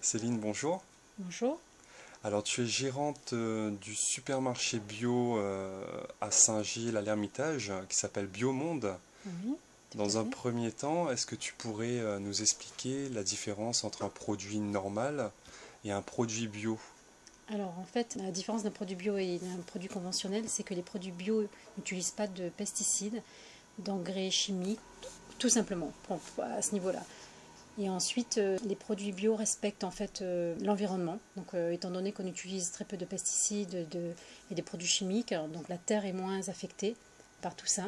Céline, bonjour. Bonjour. Alors, tu es gérante du supermarché bio à Saint-Gilles, à l'Ermitage, qui s'appelle Biomonde. Oui, tout à Dans un fait. premier temps, est-ce que tu pourrais nous expliquer la différence entre un produit normal et un produit bio? Alors en fait, la différence d'un produit bio et d'un produit conventionnel, c'est que les produits bio n'utilisent pas de pesticides, d'engrais chimiques, tout simplement, à ce niveau-là. Et ensuite, les produits bio respectent en fait l'environnement. Donc, étant donné qu'on utilise très peu de pesticides et des produits chimiques, donc la terre est moins affectée par tout ça.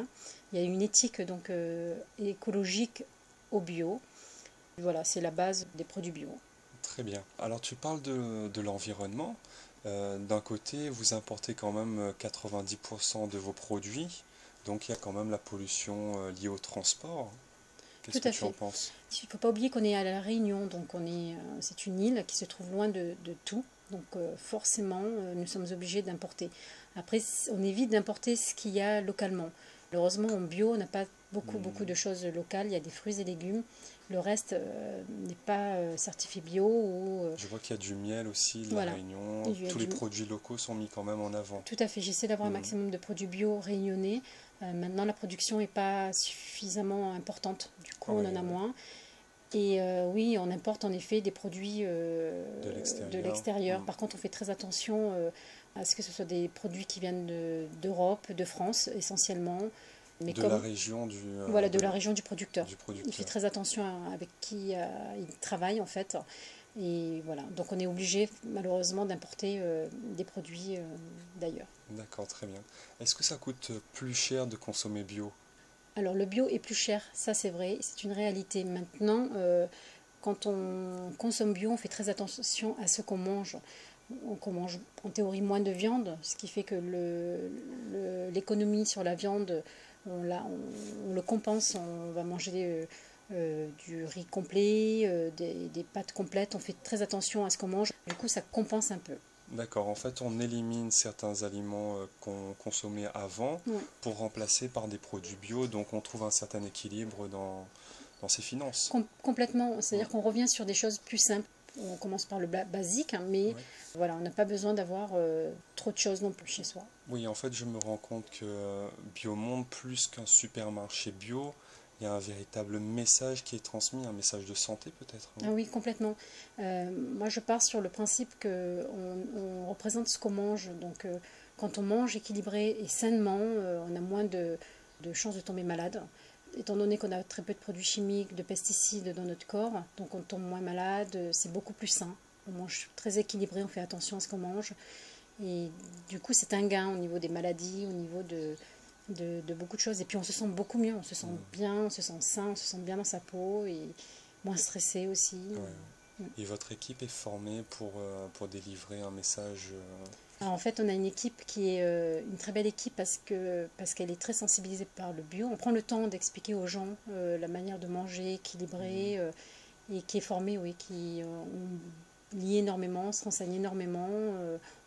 Il y a une éthique donc écologique au bio. Voilà, c'est la base des produits bio. Très bien. Alors, tu parles de l'environnement. D'un côté, vous importez quand même 90% de vos produits, donc il y a quand même la pollution liée au transport. Qu'est-ce Tout que à tu en fait. penses? Il ne faut pas oublier qu'on est à La Réunion, donc c'est une île qui se trouve loin de tout. Donc forcément, nous sommes obligés d'importer. Après, on évite d'importer ce qu'il y a localement. Malheureusement, en bio, on n'a pas beaucoup Hmm. de choses locales. Il y a des fruits et légumes. Le reste n'est pas certifié bio ou Je vois qu'il y a du miel aussi, de la voilà. Réunion. Il y a Tous les du, produits locaux sont mis quand même en avant. Tout à fait. J'essaie d'avoir un Hmm. maximum de produits bio réunionnais. Maintenant, la production n'est pas suffisamment importante. Du coup, Ouais, on en a ouais. moins. Et oui, on importe en effet des produits De de l'extérieur. l'extérieur. Hmm. Par contre, on fait très attention à ce que ce soit des produits qui viennent d'Europe, de France essentiellement. Mais De la comme, région voilà, de la région du producteur. du Il fait producteur. très attention avec qui il travaille en fait. Et voilà, donc on est obligé malheureusement d'importer des produits d'ailleurs. D'accord, très bien. Est-ce que ça coûte plus cher de consommer bio? Alors le bio est plus cher, ça c'est vrai, c'est une réalité. Maintenant, quand on consomme bio, on fait très attention à ce qu'on mange. On mange en théorie moins de viande, ce qui fait que l'économie sur la viande, on le compense. On va manger du riz complet, des pâtes complètes. On fait très attention à ce qu'on mange. Du coup, ça compense un peu. D'accord, en fait, on élimine certains aliments qu'on consommait avant Ouais. pour remplacer par des produits bio, donc on trouve un certain équilibre dans ses finances. Complètement, Hmm. c'est-à-dire qu'on revient sur des choses plus simples. On commence par le basique, hein, mais Ouais. voilà, on n'a pas besoin d'avoir trop de choses non plus chez soi. Oui, en fait, je me rends compte que Biomonde, plus qu'un supermarché bio, il y a un véritable message qui est transmis, un message de santé peut-être, Ah non? oui, complètement. Moi, je pars sur le principe que on représente ce qu'on mange. Donc, quand on mange équilibré et sainement, on a moins de chances de tomber malade. Étant donné qu'on a très peu de produits chimiques, de pesticides dans notre corps, donc on tombe moins malade, c'est beaucoup plus sain. On mange très équilibré, on fait attention à ce qu'on mange. Et du coup, c'est un gain au niveau des maladies, au niveau de beaucoup de choses. Et puis, on se sent beaucoup mieux, on se sent Hmm. bien, on se sent sain, on se sent bien dans sa peau et moins stressé aussi. Ouais, ouais. Et votre équipe est formée pour délivrer un message. Alors, en fait, on a une équipe qui est une très belle équipe parce qu'elle est très sensibilisée par le bio. On prend le temps d'expliquer aux gens la manière de manger Hmm. équilibrée et qui est formée, oui, qui lit énormément, se renseigne énormément.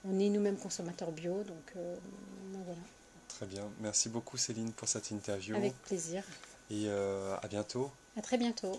On est nous-mêmes consommateurs bio, donc voilà. Très bien. Merci beaucoup Céline pour cette interview Avec plaisir. et à bientôt. À très bientôt.